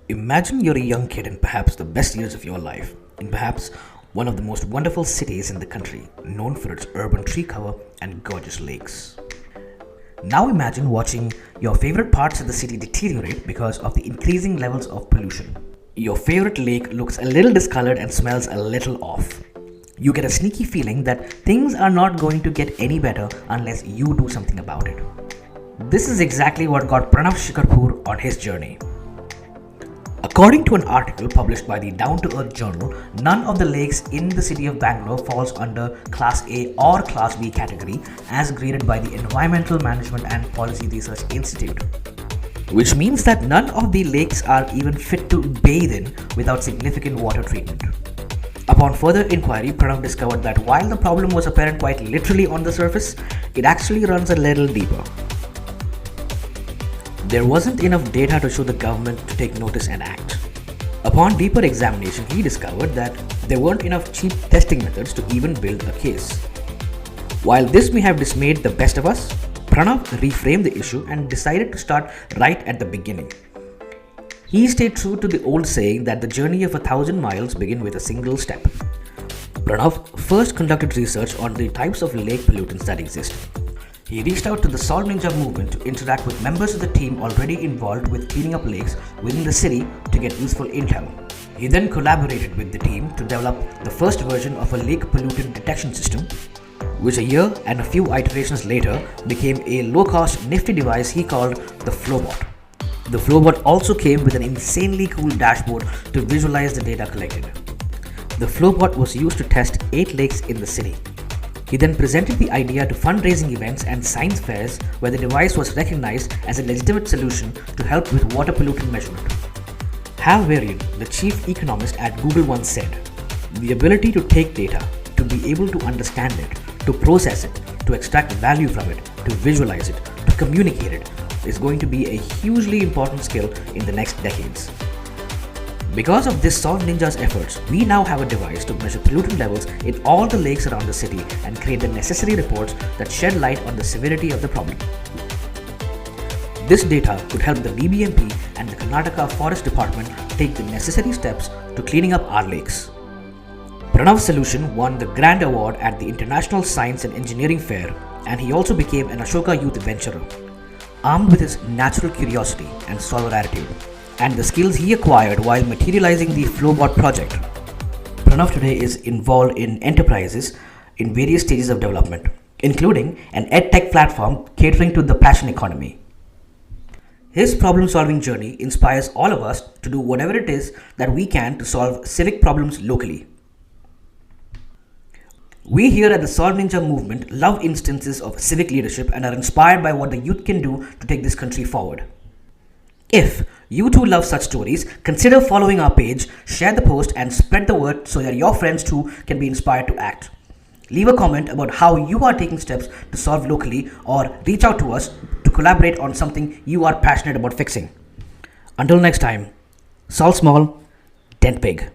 Imagine you're a young kid in perhaps the best years of your life, in perhaps one of the most wonderful cities in the country, known for its urban tree cover and gorgeous lakes. Now imagine watching your favorite parts of the city deteriorate because of the increasing levels of pollution. Your favorite lake looks a little discolored and smells a little off. You get a sneaky feeling that things are not going to get any better unless you do something about it. This is exactly what got Pranav Shikarpur on his journey. According to an article published by the Down to Earth journal, none of the lakes in the city of Bangalore falls under Class A or Class B category as graded by the Environmental Management and Policy Research Institute. Which means that none of the lakes are even fit to bathe in without significant water treatment. Upon further inquiry, Pranav discovered that while the problem was apparent quite literally on the surface, it actually runs a little deeper. There wasn't enough data to show the government to take notice and act. Upon deeper examination, he discovered that there weren't enough cheap testing methods to even build a case. While this may have dismayed the best of us, Pranav reframed the issue and decided to start right at the beginning. He stayed true to the old saying that the journey of 1,000 miles begins with a single step. Pranav first conducted research on the types of lake pollutants that exist. He reached out to the Solve Ninja movement to interact with members of the team already involved with cleaning up lakes within the city to get useful intel. He then collaborated with the team to develop the first version of a lake pollutant detection system, which a year and a few iterations later became a low-cost, nifty device he called the Flowbot. The Flowbot also came with an insanely cool dashboard to visualize the data collected. The Flowbot was used to test 8 lakes in the city. He then presented the idea to fundraising events and science fairs where the device was recognized as a legitimate solution to help with water pollutant measurement. Hal Varian, the chief economist at Google, once said, "The ability to take data, to be able to understand it, to process it, to extract value from it, to visualize it, to communicate it, is going to be a hugely important skill in the next decades." Because of this Solve Ninja's efforts, we now have a device to measure pollutant levels in all the lakes around the city and create the necessary reports that shed light on the severity of the problem. This data could help the BBMP and the Karnataka Forest Department take the necessary steps to cleaning up our lakes. Pranav's solution won the Grand Award at the International Science and Engineering Fair, and he also became an Ashoka Youth Adventurer. Armed with his natural curiosity and solver attitude, and the skills he acquired while materializing the Flowbot project, Pranav today is involved in enterprises in various stages of development, including an edtech platform catering to the passion economy. His problem-solving journey inspires all of us to do whatever it is that we can to solve civic problems locally. We here at the Solve Ninja movement love instances of civic leadership and are inspired by what the youth can do to take this country forward. If you too love such stories, consider following our page, share the post and spread the word so that your friends too can be inspired to act. Leave a comment about how you are taking steps to solve locally or reach out to us to collaborate on something you are passionate about fixing. Until next time, solve small, dent big.